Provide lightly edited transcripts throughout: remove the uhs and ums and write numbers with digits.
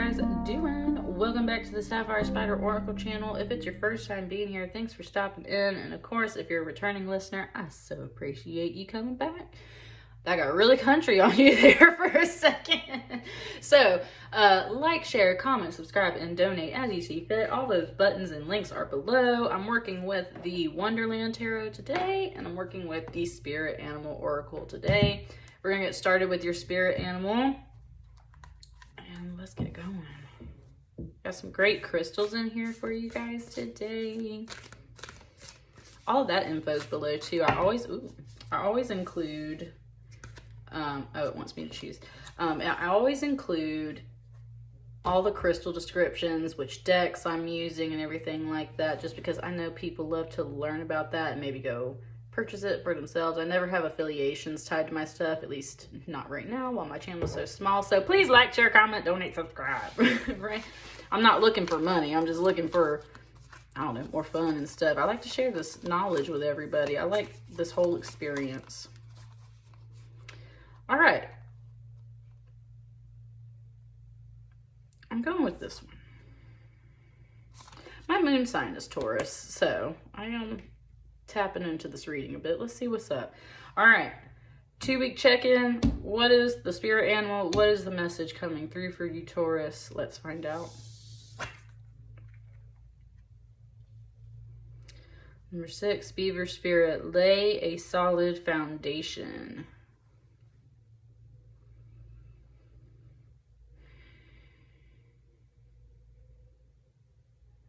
guys doing? Welcome back to the Sapphire Spider Oracle channel. If it's your first time being here, thanks for stopping in. And of course, if you're a returning listener, I so appreciate you coming back. I got really country on you there for a second. So, like, share, comment, subscribe, and donate as you see fit. All those buttons and links are below. I'm working with the Wonderland Tarot today, and I'm working with the Spirit Animal Oracle today. We're going to get started with your spirit animal. And let's get going. Got some great crystals in here for you guys today. All of that info is below too. I always include, oh, it wants me to choose. I always include all the crystal descriptions, which decks I'm using and everything like that, just because I know people love to learn about that and maybe go purchase it for themselves. I never have affiliations tied to my stuff, at least not right now while my channel is so small. So please like, share, comment, donate, subscribe, right? I'm not looking for money. I'm just looking for, I don't know, more fun and stuff. I like to share this knowledge with everybody. I like this whole experience. All right. I'm going with this one. My moon sign is Taurus, so I am tapping into this reading a bit. Let's see what's up. All right, 2-week check-in. What is the spirit animal? What is the message coming through for you, Taurus? Let's find out. Number 6, Beaver Spirit, lay a solid foundation.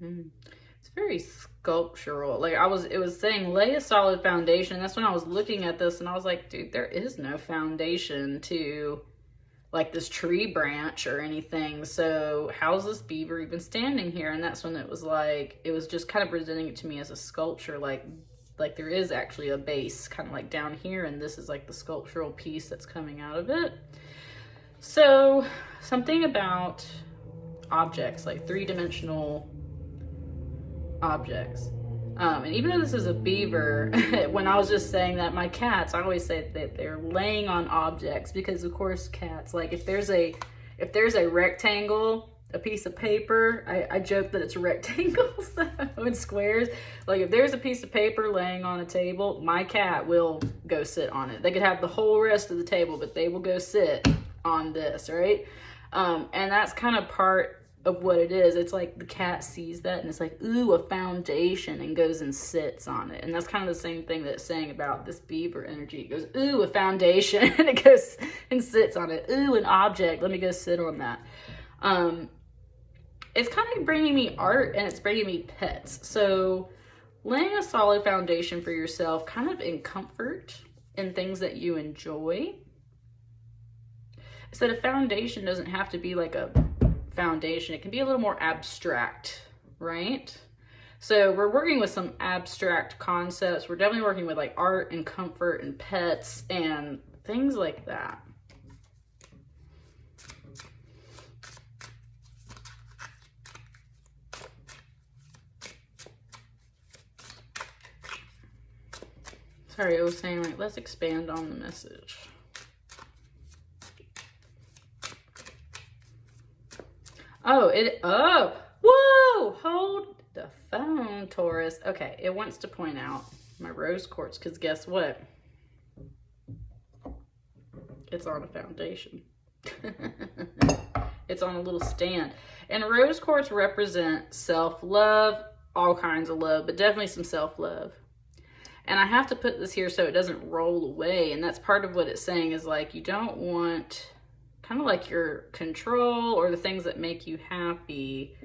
It's very sculptural. Like it was saying lay a solid foundation. That's when I was looking at this and I was like, dude, there is no foundation to like this tree branch or anything. So how's this beaver even standing here? And that's when it was like, it was just kind of presenting it to me as a sculpture. Like there is actually a base kind of like down here. And this is like the sculptural piece that's coming out of it. So something about objects, like 3-dimensional objects. And even though this is a beaver, when I was just saying that, my cats, I always say that they're laying on objects because of course cats, like if there's a rectangle, a piece of paper, I joke that it's rectangles and squares. Like if there's a piece of paper laying on a table, my cat will go sit on it. They could have the whole rest of the table, but they will go sit on this, right? And that's kind of part of what it is. It's like the cat sees that and it's like, ooh, a foundation, and goes and sits on it. And that's kind of the same thing that it's saying about this beaver energy. It goes, ooh, a foundation, and it goes and sits on it. Ooh, an object, let me go sit on that. It's kind of bringing me art and it's bringing me pets. So laying a solid foundation for yourself, kind of in comfort, in things that you enjoy. So the foundation doesn't have to be like a foundation. It can be a little more abstract, right? So we're working with some abstract concepts. We're definitely working with like art and comfort and pets and things like that. Sorry, I was saying like, let's expand on the message. Whoa, hold the phone, Taurus. Okay, it wants to point out my rose quartz, because guess what? It's on a foundation. It's on a little stand. And rose quartz represent self-love, all kinds of love, but definitely some self-love. And I have to put this here so it doesn't roll away. And that's part of what it's saying is like, you don't want kind of like your control or the things that make you happy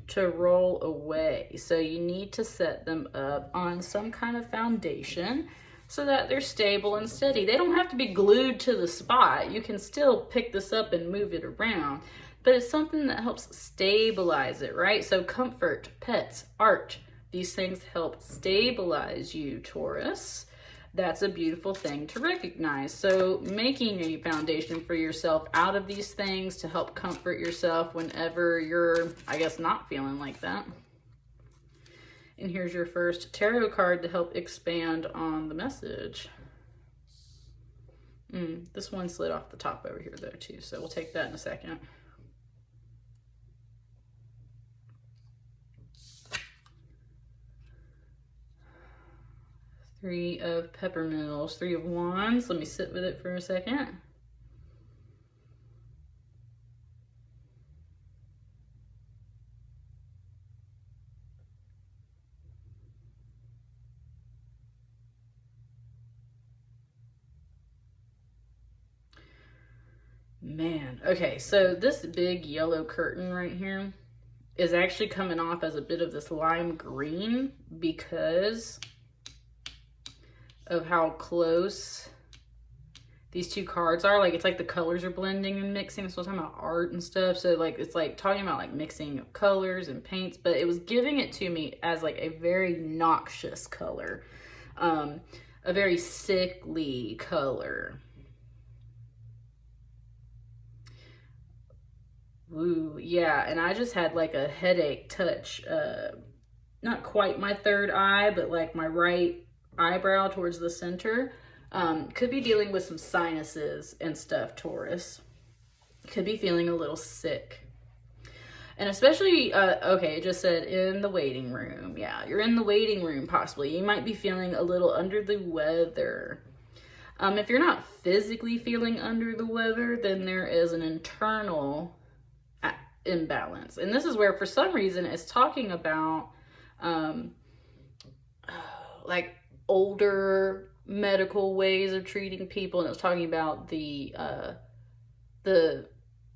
to roll away. So you need to set them up on some kind of foundation so that they're stable and steady. They don't have to be glued to the spot. You can still pick this up and move it around, but it's something that helps stabilize it, right? So comfort, pets, art, these things help stabilize you, Taurus. That's a beautiful thing to recognize. So making a foundation for yourself out of these things to help comfort yourself whenever you're, I guess, not feeling like that. And here's your first tarot card to help expand on the message. This one slid off the top over here though too, so we'll take that in a second. Three of Peppermills, Three of Wands. Let me sit with it for a second. Man, okay, so this big yellow curtain right here is actually coming off as a bit of this lime green because of how close these two cards are. Like, it's like the colors are blending and mixing. So I'm talking about art and stuff. So like, it's like talking about like mixing of colors and paints, but it was giving it to me as like a very noxious color, a very sickly color. Ooh, yeah, and I just had like a headache touch, not quite my third eye, but like my right eyebrow towards the center. Could be dealing with some sinuses and stuff, Taurus. Could be feeling a little sick. And especially, okay, it just said in the waiting room. Yeah, you're in the waiting room possibly. You might be feeling a little under the weather. If you're not physically feeling under the weather, then there is an internal imbalance. And this is where, for some reason, it's talking about like older medical ways of treating people, and it was talking about the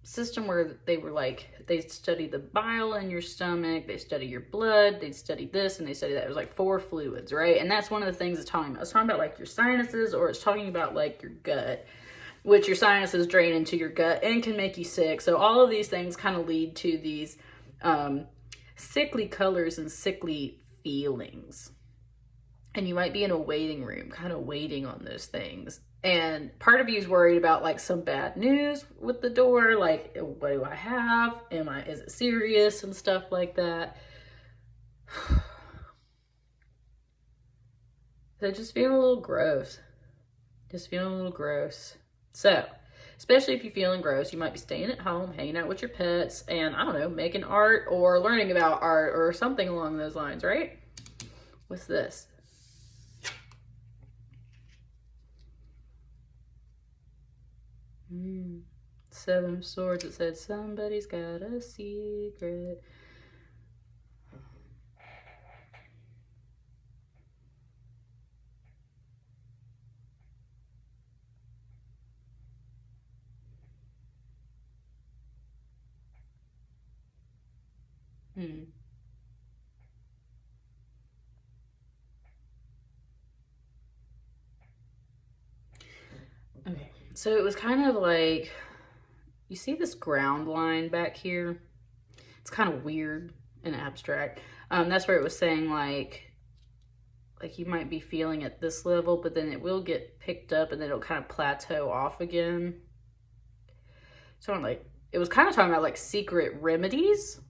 system where they were like, they study the bile in your stomach, they study your blood, they study this and they study that. It was like 4 fluids, right? And that's one of the things it's talking about. It's talking about like your sinuses, or it's talking about like your gut, which your sinuses drain into your gut and can make you sick. So all of these things kind of lead to these sickly colors and sickly feelings. And you might be in a waiting room, kind of waiting on those things. And part of you is worried about like some bad news with the door. Like, what do I have? Is it serious and stuff like that? So just feeling a little gross. Just feeling a little gross. So, especially if you're feeling gross, you might be staying at home, hanging out with your pets, and I don't know, making art or learning about art or something along those lines, right? What's this? Seven of Swords. It said somebody's got a secret. Okay, so it was kind of like, you see this ground line back here? It's kind of weird and abstract. That's where it was saying like you might be feeling at this level, but then it will get picked up and then it'll kind of plateau off again. So like, it was kind of talking about like secret remedies.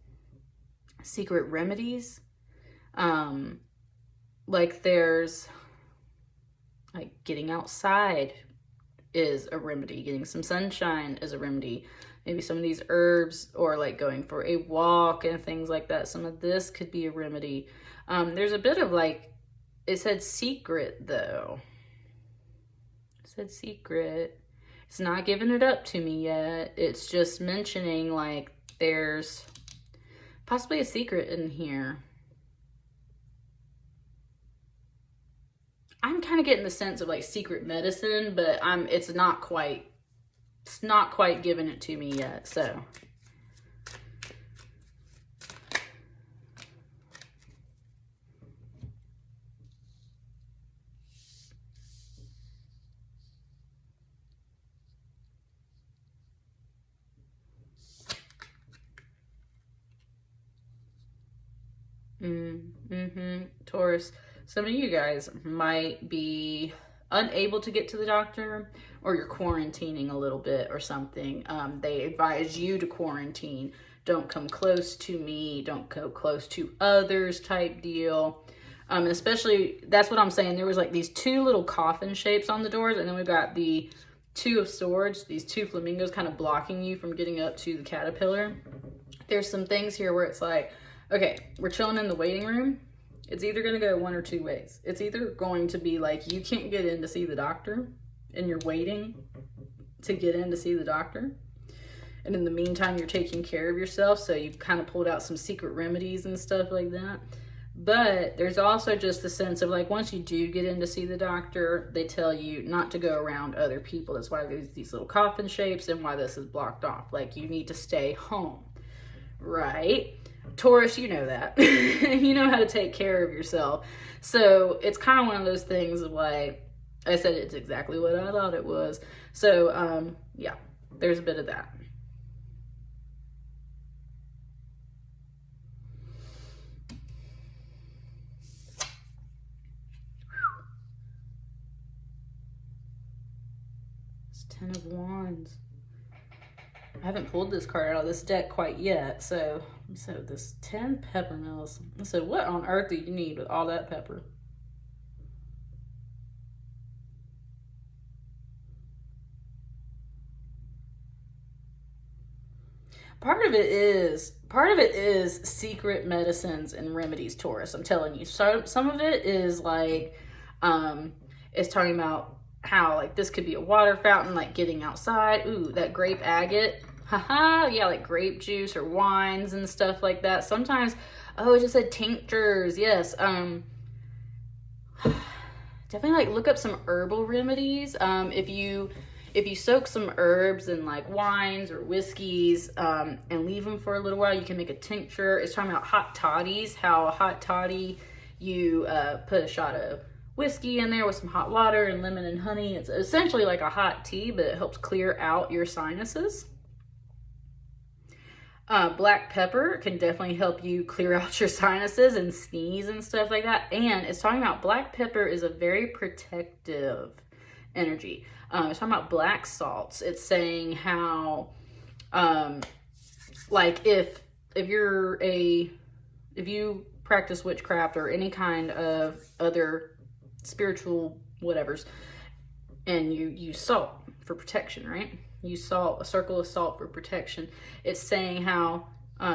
Like there's like getting outside is a remedy. Getting some sunshine is a remedy. Maybe some of these herbs, or like going for a walk and things like that. Some of this could be a remedy. There's a bit of like, it said secret though. It said secret. It's not giving it up to me yet. It's just mentioning like there's possibly a secret in here. I'm kind of getting the sense of like secret medicine, but it's not quite giving it to me yet. So Taurus, some of you guys might be unable to get to the doctor, or you're quarantining a little bit or something. They advise you to quarantine. Don't come close to me. Don't go close to others type deal. And especially, that's what I'm saying. There was like these 2 little coffin shapes on the doors, and then we've got the 2 of Swords, these 2 flamingos kind of blocking you from getting up to the caterpillar. There's some things here where it's like, okay, we're chilling in the waiting room. it's either going to go one or two ways. It's either going to be like you can't get in to see the doctor and you're waiting to get in to see the doctor. And in the meantime, you're taking care of yourself. So you've kind of pulled out some secret remedies and stuff like that. But there's also just the sense of like, once you do get in to see the doctor, they tell you not to go around other people. That's why there's these little coffin shapes and why this is blocked off. Like, you need to stay home, right? Taurus, you know that. You know how to take care of yourself. So it's kind of one of those things of like, I said it's exactly what I thought it was. So yeah, there's a bit of that. Ten of Wands. I haven't pulled this card out of this deck quite yet. So this 10 pepper mills. So what on earth do you need with all that pepper? Part of it is secret medicines and remedies, Taurus. I'm telling you. So some of it is like, it's talking about how like this could be a water fountain, like getting outside. Ooh, that grape agate. Haha, yeah, like grape juice or wines and stuff like that. Sometimes, oh, it just said tinctures. Yes. Definitely like look up some herbal remedies. If you soak some herbs in like wines or whiskeys and leave them for a little while, you can make a tincture. It's talking about hot toddies, how a hot toddy, you put a shot of whiskey in there with some hot water and lemon and honey. It's essentially like a hot tea, but it helps clear out your sinuses. Black pepper can definitely help you clear out your sinuses and sneeze and stuff like that. And it's talking about black pepper is a very protective energy. It's talking about black salts. It's saying how, like if you practice witchcraft or any kind of other spiritual whatevers, and you use salt for protection, right? Use salt, a circle of salt for protection. It's saying how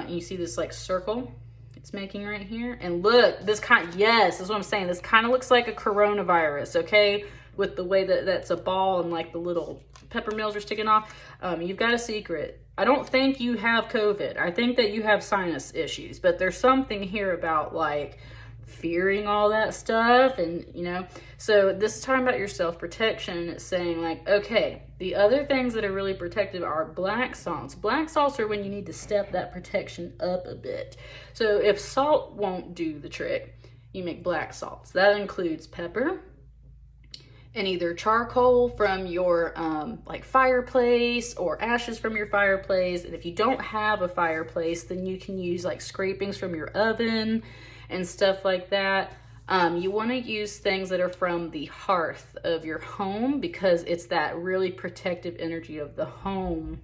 you see this like circle it's making right here, and look, this kind, yes, that's what I'm saying. This kind of looks like a coronavirus, okay? With the way that that's a ball and like the little pepper mills are sticking off. You've got a secret. I don't think you have COVID. I think that you have sinus issues, but there's something here about like fearing all that stuff, and you know, so this is talking about your self-protection. It's saying like, okay, the other things that are really protective are black salts. Black salts are when you need to step that protection up a bit. So if salt won't do the trick, you make black salts. That includes pepper and either charcoal from your like fireplace or ashes from your fireplace. And if you don't have a fireplace, then you can use like scrapings from your oven and stuff like that. You want to use things that are from the hearth of your home, because it's that really protective energy of the home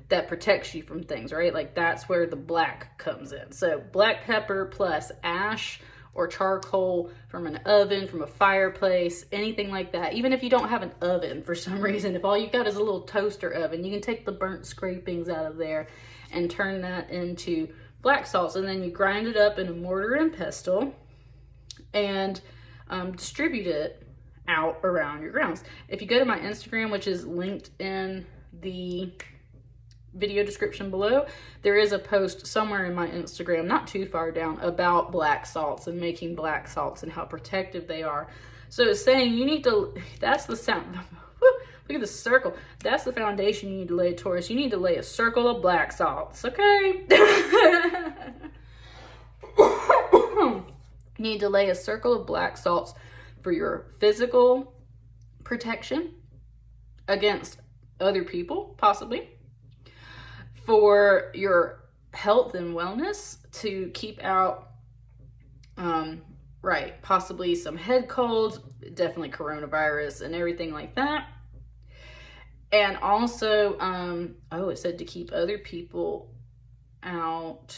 that protects you from things, right? Like that's where the black comes in. So black pepper plus ash or charcoal from an oven, from a fireplace, anything like that. Even if you don't have an oven for some reason, if all you've got is a little toaster oven, you can take the burnt scrapings out of there and turn that into black salts, and then you grind it up in a mortar and pestle and distribute it out around your grounds. If you go to my Instagram, which is linked in the video description below, there is a post somewhere in my Instagram, not too far down, about black salts and making black salts and how protective they are. So it's saying you need to, that's the sound. Look at the circle. That's the foundation you need to lay, Taurus. You need to lay a circle of black salts, okay? You need to lay a circle of black salts for your physical protection against other people, possibly. For your health and wellness, to keep out, possibly some head colds, definitely coronavirus and everything like that. And also, it said to keep other people out.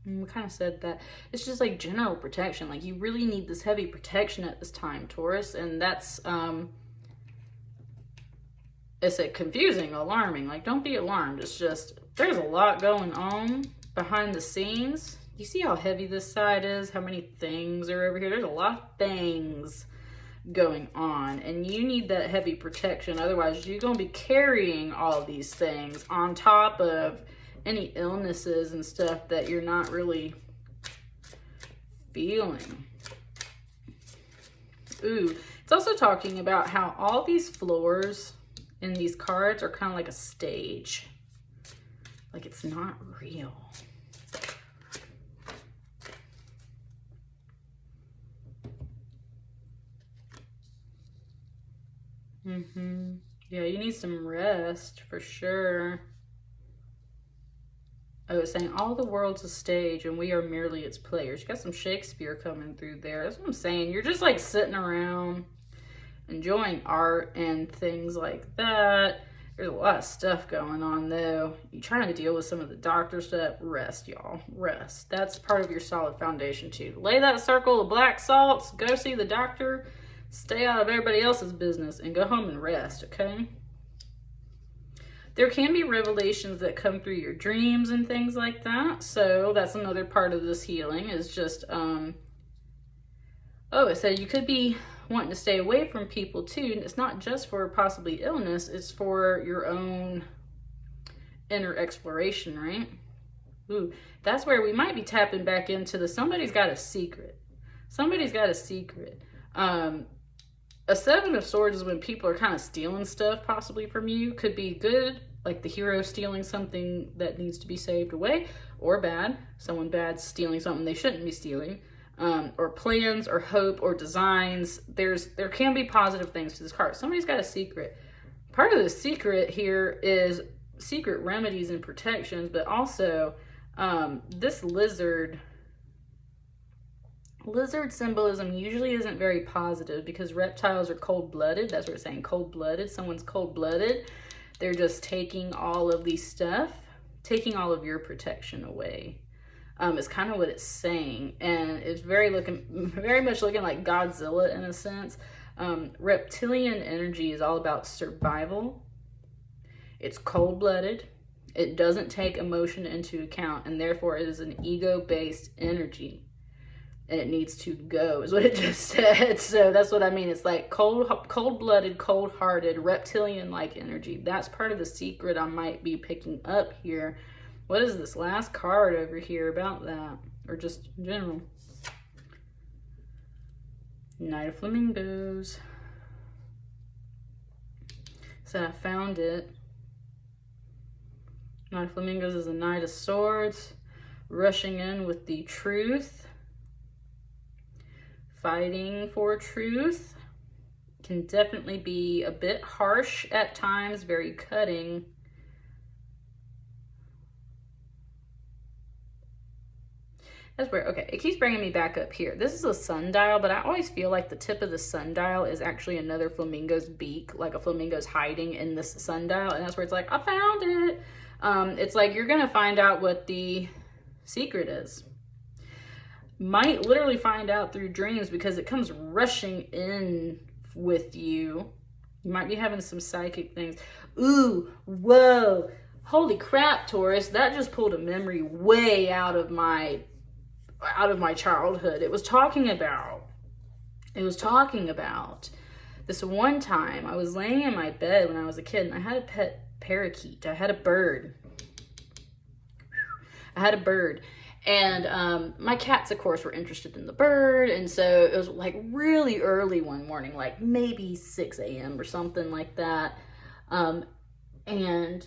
We kind of said that. It's just like general protection. Like you really need this heavy protection at this time, Taurus. And that's, it's confusing, alarming. Like don't be alarmed. It's just, there's a lot going on behind the scenes. You see how heavy this side is? How many things are over here? There's a lot of things going on, and you need that heavy protection. Otherwise, you're going to be carrying all of these things on top of any illnesses and stuff that you're not really feeling. Ooh, it's also talking about how all these floors in these cards are kind of like a stage. Like it's not real. Yeah, you need some rest for sure. Oh, it's saying all the world's a stage and we are merely its players. You got some Shakespeare coming through there. That's what I'm saying. You're just like sitting around enjoying art and things like that. There's a lot of stuff going on though. You're trying to deal with some of the doctor stuff. Rest, y'all. Rest. That's part of your solid foundation too. Lay that circle of black salts. Go see the doctor. Stay out of everybody else's business and go home and rest, okay? There can be revelations that come through your dreams and things like that. So that's another part of this healing is just, oh, it said you could be wanting to stay away from people too. And it's not just for possibly illness, it's for your own inner exploration, right? Ooh, that's where we might be tapping back into the somebody's got a secret. Somebody's got a secret. A Seven of Swords is when people are kind of stealing stuff possibly from you. Could be good, like the hero stealing something that needs to be saved away, or bad, someone bad stealing something they shouldn't be stealing, or plans or hope or designs. There can be positive things to this card. Somebody's got a secret. Part of the secret here is secret remedies and protections, but also this lizard symbolism usually isn't very positive because reptiles are cold-blooded. That's what it's saying, cold-blooded. Someone's cold-blooded. They're just taking all of these stuff, taking all of your protection away. It's kind of what it's saying. And it's very much looking like Godzilla in a sense. Reptilian energy is all about survival. It's cold-blooded. It doesn't take emotion into account, and therefore it is an ego-based energy. And it needs to go, is what it just said. So that's what I mean. It's like cold-blooded, cold-hearted, reptilian-like energy. That's part of the secret I might be picking up here. What is this last card over here about that? Or just in general? Knight of Flamingos. So I found it. Knight of Flamingos is a Knight of Swords. Rushing in with the truth. Fighting for truth. Can definitely be a bit harsh at times, very cutting. That's where, okay, it keeps bringing me back up here. This is a sundial, but I always feel like the tip of the sundial is actually another flamingo's beak, like a flamingo's hiding in this sundial, and that's where it's like, I found it. It's like you're gonna find out what the secret is. Might literally find out through dreams because it comes rushing in with you. You might be having some psychic things. Ooh, whoa, holy crap, Taurus, that just pulled a memory way out of my childhood. It was talking about this one time I was laying in my bed when I was a kid and I had a pet parakeet. I had a bird. And my cats, of course, were interested in the bird. And so it was like really early one morning, like maybe 6 a.m. or something like that. And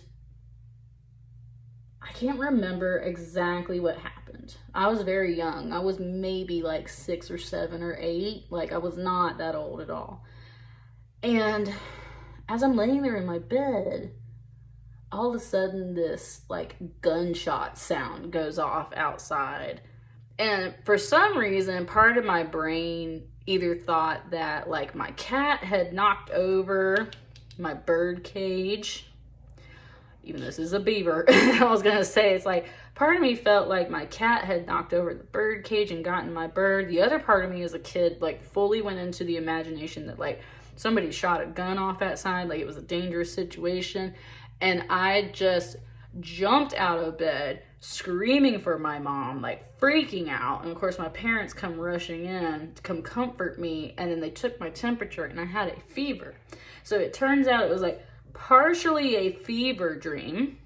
I can't remember exactly what happened. I was very young. I was maybe like 6 or 7 or 8. Like I was not that old at all. And as I'm laying there in my bed, all of a sudden this like gunshot sound goes off outside. And for some reason, part of my brain either thought that like my cat had knocked over my bird cage. Even this is a beaver. I was gonna say, it's like part of me felt like my cat had knocked over the bird cage and gotten my bird. The other part of me as a kid like fully went into the imagination that like somebody shot a gun off outside, like it was a dangerous situation. And I just jumped out of bed, screaming for my mom, like freaking out. And of course, my parents come rushing in to come comfort me. And then they took my temperature and I had a fever. So it turns out it was like partially a fever dream.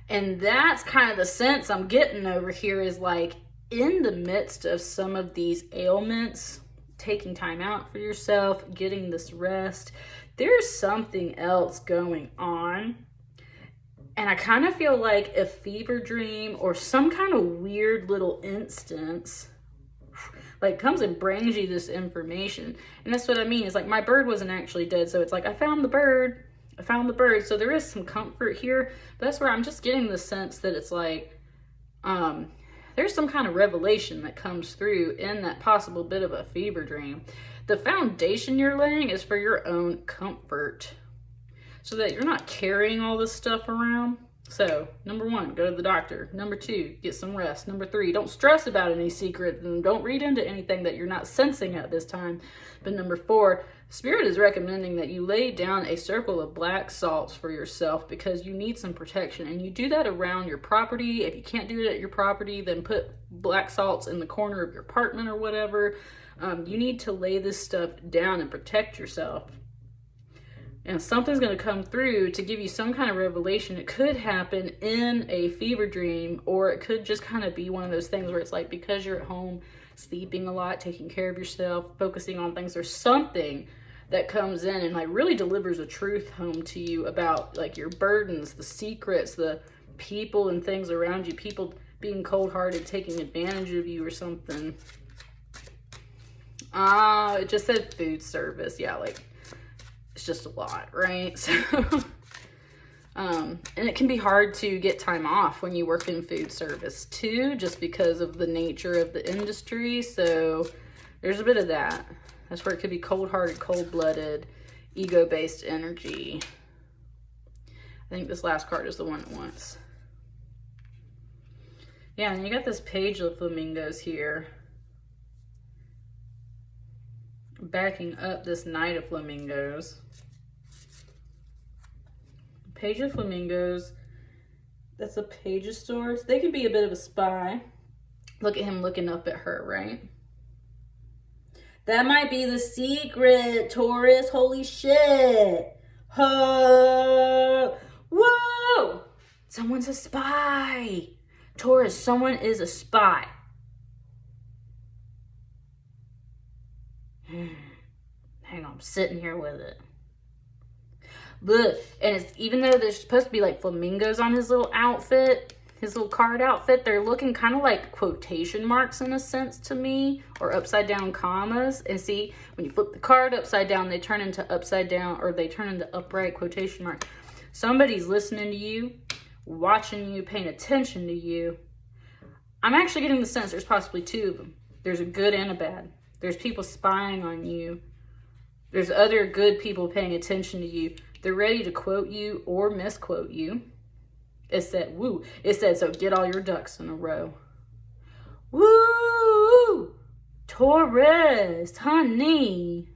And that's kind of the sense I'm getting over here, is like in the midst of some of these ailments, taking time out for yourself, getting this rest, there's something else going on. And I kind of feel like a fever dream or some kind of weird little instance like comes and brings you this information. And that's what I mean. It's like my bird wasn't actually dead. So it's like, I found the bird. I found the bird. So there is some comfort here. But that's where I'm just getting the sense that it's like, there's some kind of revelation that comes through in that possible bit of a fever dream. The foundation you're laying is for your own comfort, so that you're not carrying all this stuff around. So, number 1, go to the doctor. Number 2, get some rest. Number 3, don't stress about any secrets and don't read into anything that you're not sensing at this time. But number 4, Spirit is recommending that you lay down a circle of black salts for yourself because you need some protection. And you do that around your property. If you can't do it at your property, then put black salts in the corner of your apartment or whatever. You need to lay this stuff down and protect yourself. And something's going to come through to give you some kind of revelation. It could happen in a fever dream, or it could just kind of be one of those things where it's like, because you're at home, sleeping a lot, taking care of yourself, focusing on things, there's something that comes in and like really delivers a truth home to you about like your burdens, the secrets, the people and things around you, people being cold-hearted, taking advantage of you or something. It just said food service. Yeah, like, it's just a lot, right? So, and it can be hard to get time off when you work in food service too, just because of the nature of the industry. So there's a bit of that. That's where it could be cold-hearted, cold-blooded, ego-based energy. I think this last card is the one it wants. Yeah, and you got this page of flamingos here, backing up this Knight of Flamingos. Page of Flamingos, that's a Page of Swords. They can be a bit of a spy. Look at him looking up at her, right? That might be the secret, Taurus. Holy shit. Whoa! Someone's a spy. Taurus, someone is a spy. Hang on, I'm sitting here with it. Look, and it's, even though there's supposed to be like flamingos on his little outfit, his little card outfit, they're looking kind of like quotation marks in a sense to me, or upside down commas. And see, when you flip the card upside down, they turn into upside down, or they turn into upright quotation marks. Somebody's listening to you, watching you, paying attention to you. I'm actually getting the sense there's possibly 2 of them. There's a good and a bad. There's people spying on you. There's other good people paying attention to you. They're ready to quote you or misquote you. It said, woo. It said, so get all your ducks in a row. Woo! Taurus, honey.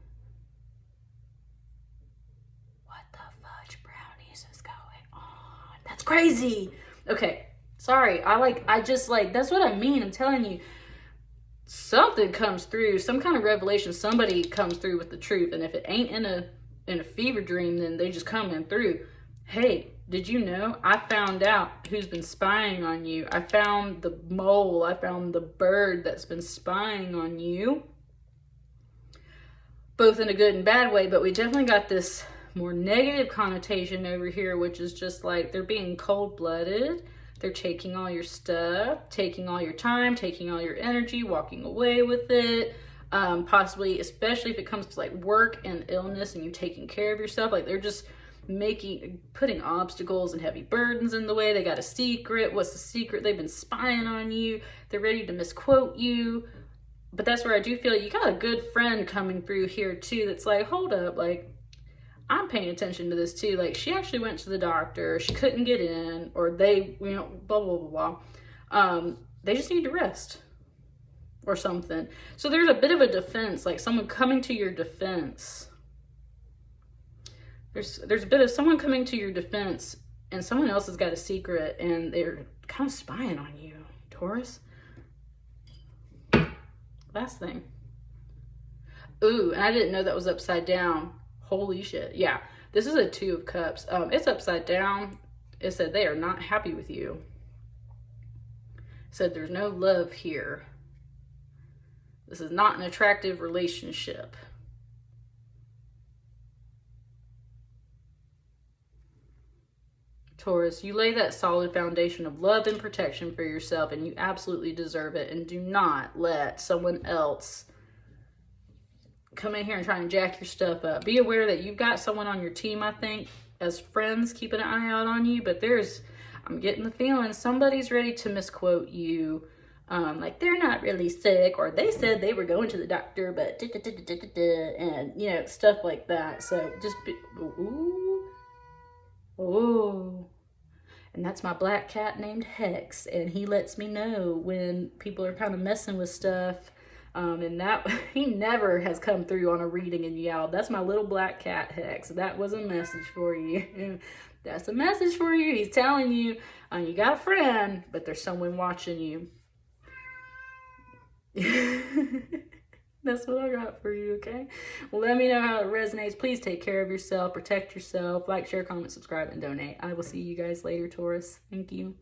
What the fudge brownies is going on? That's crazy. Okay, sorry. That's what I mean. I'm telling you. Something comes through, some kind of revelation, somebody comes through with the truth. And if it ain't in a fever dream, then they just come in through. Hey, did you know? I found out who's been spying on you. I found the mole. I found the bird that's been spying on you. Both in a good and bad way, but we definitely got this more negative connotation over here, which is just like they're being cold-blooded. They're taking all your stuff, taking all your time, taking all your energy, walking away with it. Possibly, especially if it comes to like work and illness and you taking care of yourself, like they're just putting obstacles and heavy burdens in the way. They got a secret. What's the secret? They've been spying on you. They're ready to misquote you. But that's where I do feel like you got a good friend coming through here too. That's like, hold up, like, I'm paying attention to this too. Like, she actually went to the doctor. She couldn't get in, or they, blah, blah, blah, blah. They just need to rest or something. So there's a bit of a defense, like someone coming to your defense. There's a bit of someone coming to your defense And someone else has got a secret and they're kind of spying on you, Taurus. Last thing. Ooh, and I didn't know that was upside down. Holy shit. Yeah, this is a 2 of Cups. It's upside down. It said they are not happy with you. It said there's no love here. This is not an attractive relationship. Taurus, you lay that solid foundation of love and protection for yourself, and you absolutely deserve it. And do not let someone else come in here and try and jack your stuff up. Be aware that you've got someone on your team, I think, as friends, keeping an eye out on you. But I'm getting the feeling somebody's ready to misquote you. Like they're not really sick, or they said they were going to the doctor, but and you know, stuff like that. So just be, ooh. And that's my black cat named Hex, and he lets me know when people are kind of messing with stuff. And that he never has come through on a reading and yelled. That's my little black cat, Hex. That was a message for you. That's a message for you. He's telling you, you got a friend, but there's someone watching you. That's what I got for you, okay? Well, let me know how it resonates. Please take care of yourself, protect yourself, like, share, comment, subscribe, and donate. I will see you guys later, Taurus. Thank you.